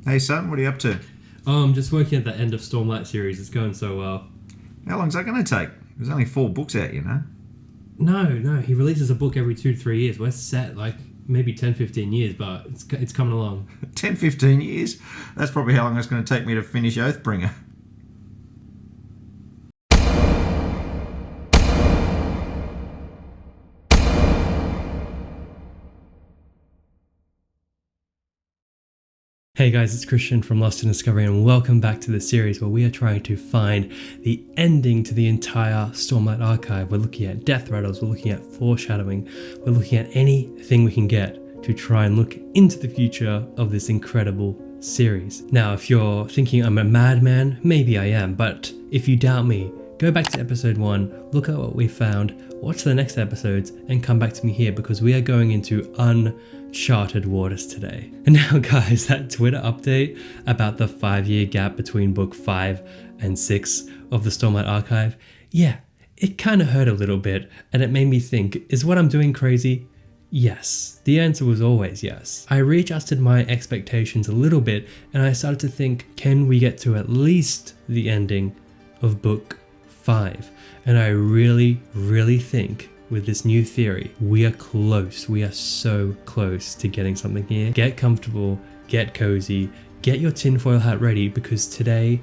Hey son, what are you up to? Oh, I'm just working at the end of Stormlight series. It's going so well. How long's that going to take? There's only 4 books out, you know. No, he releases a book every 2 to 3 years. We're set like maybe 10, 15 years, but it's coming along. 10, 15 years? That's probably how long it's going to take me to finish Oathbringer. Hey guys, it's Christian from Lost in Discovery and welcome back to the series where we are trying to find the ending to the entire Stormlight Archive. We're looking at Death Rattles, we're looking at foreshadowing, we're looking at anything we can get to try and look into the future of this incredible series. Now, if you're thinking I'm a madman, maybe I am, but if you doubt me, go back to episode 1, look at what we found, watch the next episodes, and come back to me here because we are going into uncharted waters today. And now guys, that Twitter update about the 5-year gap between book 5 and 6 of the Stormlight Archive, yeah, it kind of hurt a little bit and it made me think, is what I'm doing crazy? Yes. The answer was always yes. I readjusted my expectations a little bit and I started to think, can we get to at least the ending of book 5? And I really think with this new theory, we are close. We are so close to getting something here. Get comfortable, get cozy, get your tinfoil hat ready because today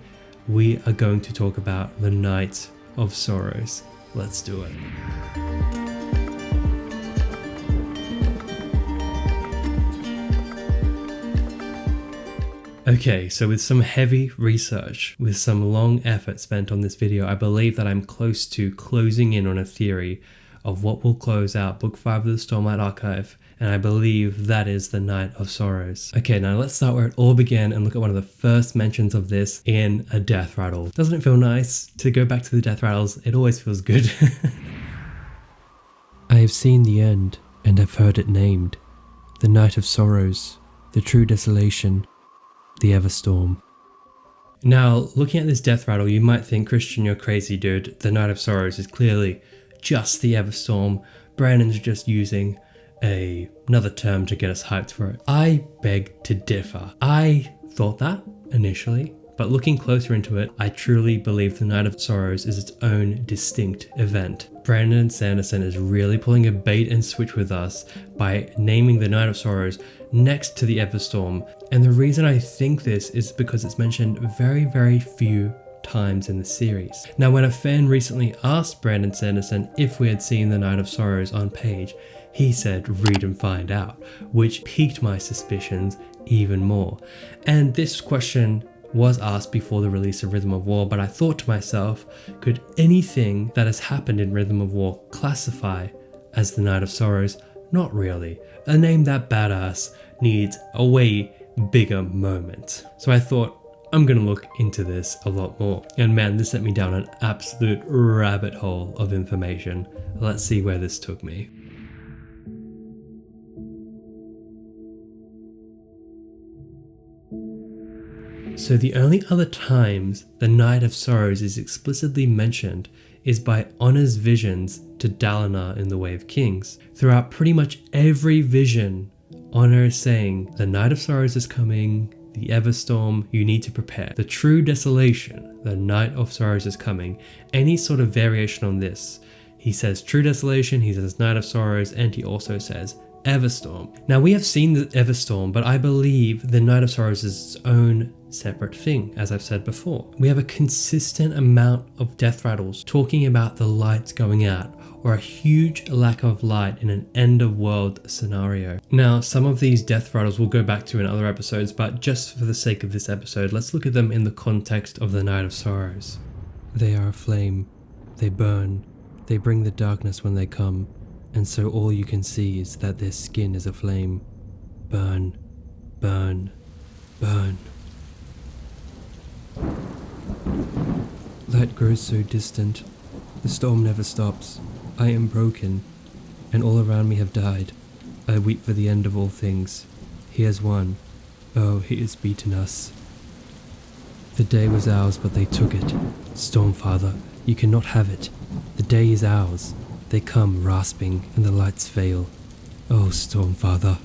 we are going to talk about the Night of Sorrows. Let's do it. Okay, so with some heavy research, with some long effort spent on this video, I believe that I'm close to closing in on a theory of what will close out Book 5 of the Stormlight Archive, and I believe that is the Night of Sorrows. Okay, now let's start where it all began and look at one of the first mentions of this in a Death Rattle. Doesn't it feel nice to go back to the Death Rattles? It always feels good. I have seen the end, and have heard it named. The Night of Sorrows, the true desolation, the Everstorm. Now, looking at this Death Rattle, you might think, Christian, you're crazy, dude. The Night of Sorrows is clearly just the Everstorm. Brandon's just using another term to get us hyped for it. I beg to differ. I thought that initially, but looking closer into it, I truly believe the Night of Sorrows is its own distinct event. Brandon Sanderson is really pulling a bait and switch with us by naming the Night of Sorrows next to the Everstorm. And the reason I think this is because it's mentioned very few times in the series. Now, when a fan recently asked Brandon Sanderson if we had seen the Night of Sorrows on page, he said read and find out, which piqued my suspicions even more. And this question was asked before the release of Rhythm of War, but I thought to myself, could anything that has happened in Rhythm of War classify as the Night of Sorrows? Not really. A name that badass needs a way bigger moment. So I thought, I'm gonna look into this a lot more. And man, this sent me down an absolute rabbit hole of information. Let's see where this took me. So the only other times the Night of Sorrows is explicitly mentioned is by Honor's visions to Dalinar in the Way of Kings. Throughout pretty much every vision, Honor is saying, the Night of Sorrows is coming, the Everstorm, you need to prepare. The true desolation, the Night of Sorrows is coming. Any sort of variation on this, he says true desolation, he says Night of Sorrows, and he also says Everstorm. Now we have seen the Everstorm, but I believe the Night of Sorrows is its own separate thing, as I've said before. We have a consistent amount of Death Rattles talking about the lights going out, or a huge lack of light in an end of world scenario. Now, some of these Death Rattles we'll go back to in other episodes, but just for the sake of this episode, let's look at them in the context of the Night of Sorrows. They are a flame, they burn, they bring the darkness when they come, and so all you can see is that their skin is aflame. Burn, burn, burn. Light grows so distant. The storm never stops. I am broken, and all around me have died. I weep for the end of all things. He has won. Oh, he has beaten us. The day was ours, but they took it. Stormfather, you cannot have it. The day is ours. They come rasping, and the lights fail. Oh, Stormfather.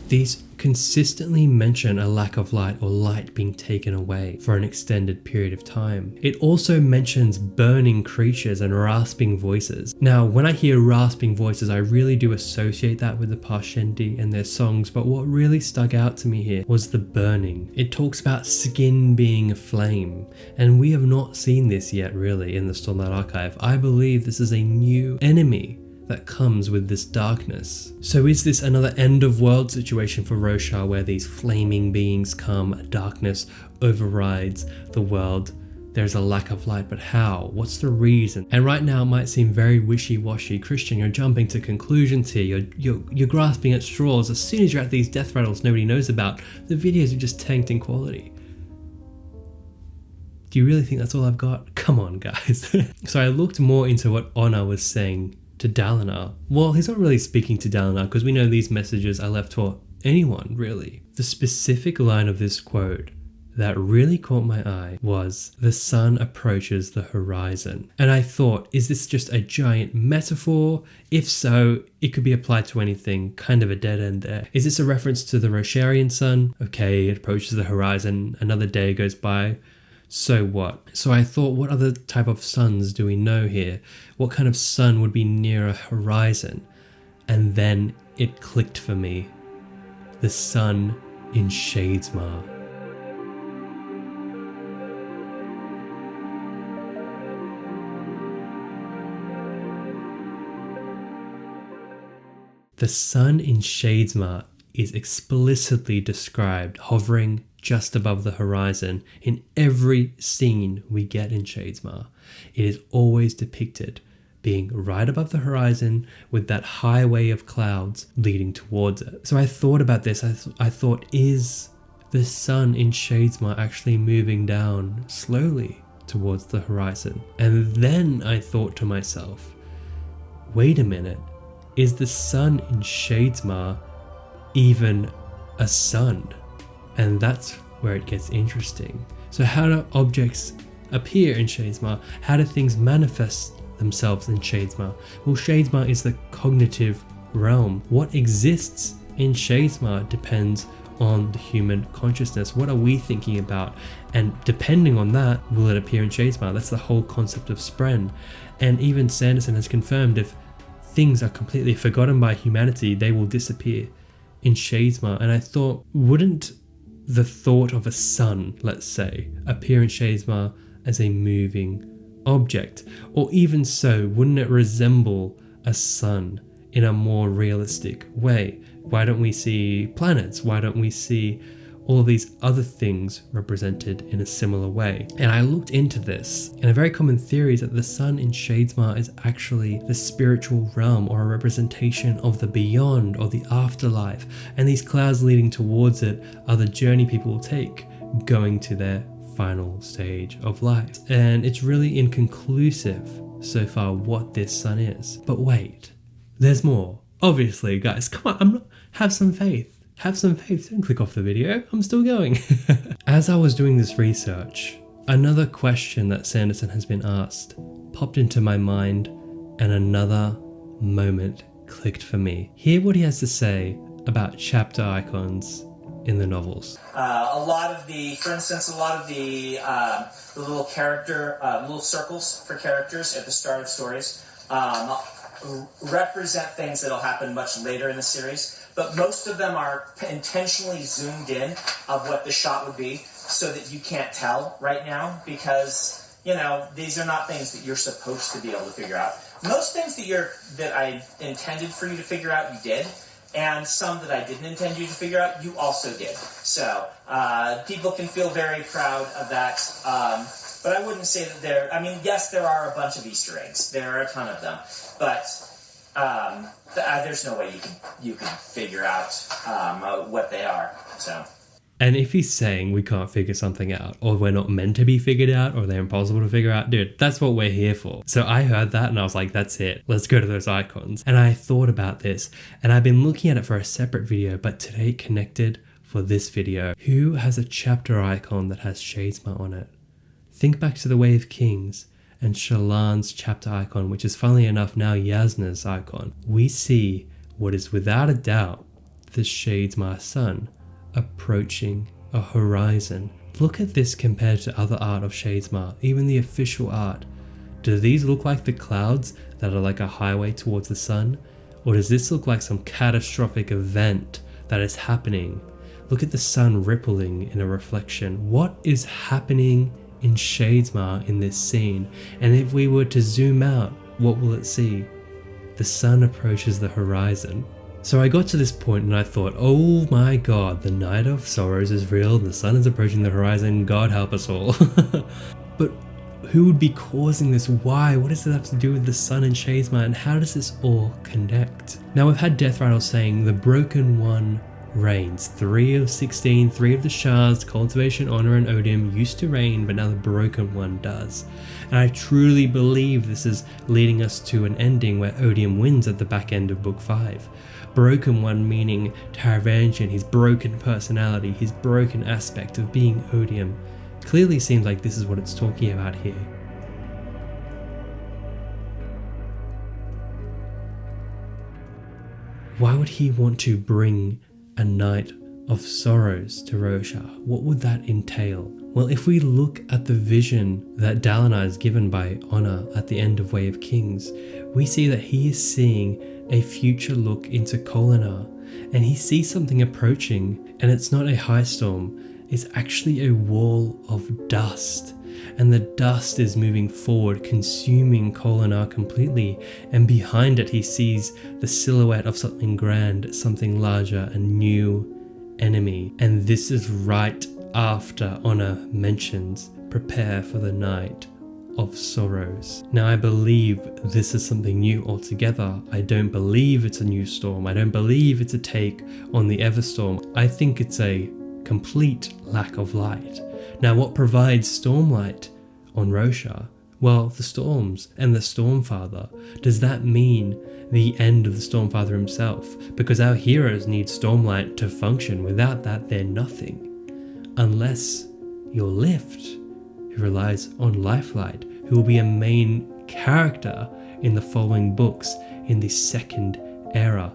These consistently mention a lack of light or light being taken away for an extended period of time. It also mentions burning creatures and rasping voices. Now, when I hear rasping voices, I really do associate that with the Parshendi and their songs, but what really stuck out to me here was the burning. It talks about skin being aflame, and we have not seen this yet really in the Stormlight Archive. I believe this is a new enemy that comes with this darkness. So is this another end of world situation for Roshar where these flaming beings come, darkness overrides the world? There's a lack of light, but how? What's the reason? And right now it might seem very wishy-washy. Christian, you're jumping to conclusions here. You're grasping at straws. As soon as you're at these death rattles nobody knows about, the videos are just tanked in quality. Do you really think that's all I've got? Come on, guys. So I looked more into what Honor was saying to Dalinar. Well, he's not really speaking to Dalinar because we know these messages are left for anyone, really. The specific line of this quote that really caught my eye was, "The sun approaches the horizon." And I thought, is this just a giant metaphor? If so, it could be applied to anything, kind of a dead end there. Is this a reference to the Rosharian sun? Okay, it approaches the horizon, another day goes by. So what? So I thought, what other type of suns do we know here? What kind of sun would be near a horizon? And then it clicked for me. The sun in Shadesmar. The sun in Shadesmar is explicitly described hovering just above the horizon in every scene we get in Shadesmar. It is always depicted being right above the horizon with that highway of clouds leading towards it. So I thought about this. I thought, is the sun in Shadesmar actually moving down slowly towards the horizon? And then I thought to myself, wait a minute, is the sun in Shadesmar even a sun? And that's where it gets interesting. So how do objects appear in Shadesmar? How do things manifest themselves in Shadesmar? Well, Shadesmar is the cognitive realm. What exists in Shadesmar depends on the human consciousness. What are we thinking about? And depending on that, will it appear in Shadesmar? That's the whole concept of Spren. And even Sanderson has confirmed if things are completely forgotten by humanity, they will disappear in Shadesmar. And I thought, wouldn't the thought of a sun, let's say, appear in Shadesmar as a moving object? Or even so, wouldn't it resemble a sun in a more realistic way? Why don't we see planets? Why don't we see all of these other things represented in a similar way? And I looked into this, and a very common theory is that the sun in Shadesmar is actually the spiritual realm, or a representation of the beyond, or the afterlife, and these clouds leading towards it are the journey people will take, going to their final stage of life. And it's really inconclusive so far what this sun is. But wait, there's more. Obviously, guys, come on, have some faith. Have some faith, don't click off the video, I'm still going. As I was doing this research, another question that Sanderson has been asked popped into my mind, and another moment clicked for me. Hear what he has to say about chapter icons in the novels. For instance, a lot of the little little circles for characters at the start of stories represent things that'll happen much later in the series. But most of them are intentionally zoomed in of what the shot would be so that you can't tell right now because, these are not things that you're supposed to be able to figure out. Most things that I intended for you to figure out, you did. And some that I didn't intend you to figure out, you also did. So people can feel very proud of that. But I wouldn't say that yes, there are a bunch of Easter eggs. There are a ton of them. But there's no way you can figure out what they are. So. And if he's saying we can't figure something out, or we're not meant to be figured out, or they're impossible to figure out, dude, that's what we're here for. So I heard that and I was like, that's it. Let's go to those icons. And I thought about this, and I've been looking at it for a separate video, but today it connected for this video. Who has a chapter icon that has Shadesmar on it? Think back to the Way of Kings and Shallan's chapter icon, which is funnily enough now Yasna's icon. We see what is without a doubt the Shadesmar sun approaching a horizon. Look at this compared to other art of Shadesmar, even the official art. Do these look like the clouds that are like a highway towards the sun? Or does this look like some catastrophic event that is happening? Look at the sun rippling in a reflection. What is happening in Shadesmar in this scene? And if we were to zoom out, what will it see? The sun approaches the horizon. So I got to this point and I thought, oh my god, the Night of Sorrows is real, the sun is approaching the horizon, God help us all. But who would be causing this? Why? What does it have to do with the sun and Shadesmar, and how does this all connect? Now we've had Death Rattles saying the Broken One reigns. 3 of 16, 3 of the shards, cultivation, honor, and odium used to reign, but now the Broken One does. And I truly believe this is leading us to an ending where odium wins at the back end of book 5. Broken One meaning Taravangian, his broken personality, his broken aspect of being odium. Clearly seems like this is what it's talking about here. Why would he want to bring a Night of Sorrows to Roshar? What would that entail? Well, if we look at the vision that Dalinar is given by Honor at the end of Way of Kings, we see that he is seeing a future look into Kholinar, and he sees something approaching, and it's not a high storm, it's actually a wall of dust. And the dust is moving forward, consuming Kholinar completely, and behind it he sees the silhouette of something grand, something larger, a new enemy. And this is right after Honor mentions, prepare for the Night of Sorrows. Now I believe this is something new altogether. I don't believe it's a new storm. I don't believe it's a take on the Everstorm. I think it's a complete lack of light. Now what provides stormlight on Roshar? Well, the storms and the Stormfather. Does that mean the end of the Stormfather himself? Because our heroes need stormlight to function. Without that, they're nothing. Unless you're Lift, who relies on Lifelight, who will be a main character in the following books in the second era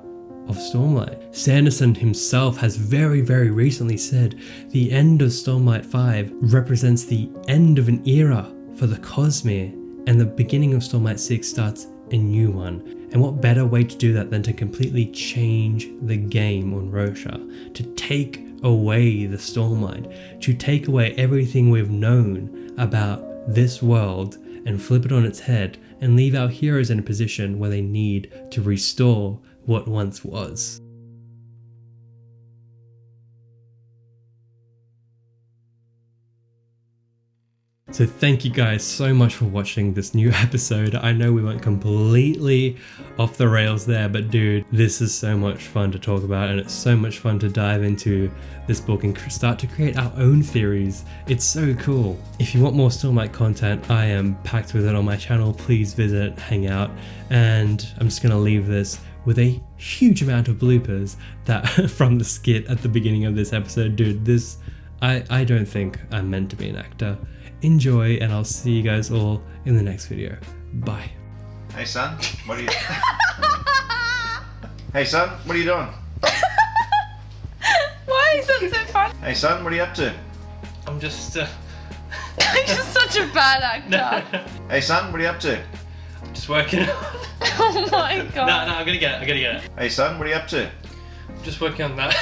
of Stormlight. Sanderson himself has very recently said the end of Stormlight 5 represents the end of an era for the Cosmere, and the beginning of Stormlight 6 starts a new one. And what better way to do that than to completely change the game on Roshar, to take away the Stormlight, to take away everything we've known about this world and flip it on its head and leave our heroes in a position where they need to restore what once was. So thank you guys so much for watching this new episode. I know we went completely off the rails there, but dude, this is so much fun to talk about, and it's so much fun to dive into this book and start to create our own theories. It's so cool. If you want more Stormlight content, I am packed with it on my channel. Please visit, hang out, and I'm just gonna leave this with a huge amount of bloopers that from the skit at the beginning of this episode. Dude, this, I don't think I'm meant to be an actor. Enjoy, and I'll see you guys all in the next video. Bye. Hey son, what are you... Hey son, what are you doing? Why is that so fun? Hey son, what are you up to? I'm just... You're just such a bad actor. Hey son, what are you up to? I'm just working on... Oh my god. No, I'm gonna get it. Hey son, what are you up to? I'm just working on that.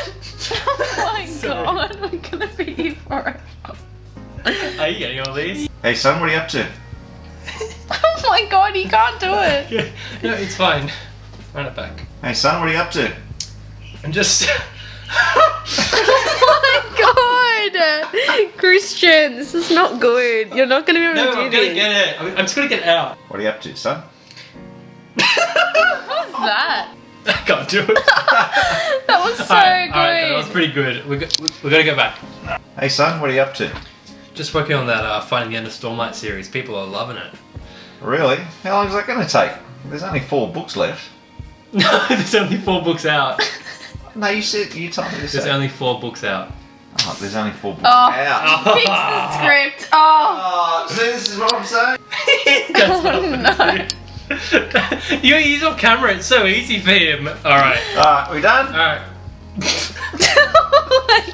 Oh my god, I'm gonna beat you forever. Are you getting all these? Hey son, what are you up to? Oh my god, you can't do it. No, it's fine. Run it back. Hey son, what are you up to? I'm just... Oh my god! Christian, this is not good. You're not gonna be able to do I'm this. gonna get it. I'm just gonna get it out. What are you up to, son? What was that? I can't do it. That was so Alright, good. that was pretty good. We're gonna go back. Hey son, what are you up to? Just working on that Finding the End of Stormlight series. People are loving it. Really? How long is that going to take? There's only 4 books left. No, there's only 4 books out. No, you told me to There's say. only 4 books out. Oh, there's only 4 books Oh. out. Fix the script. Oh. Oh, see, this is what I'm saying? That's Oh, no. He's off camera. It's so easy for him. Alright. Alright, we done? Alright. Oh my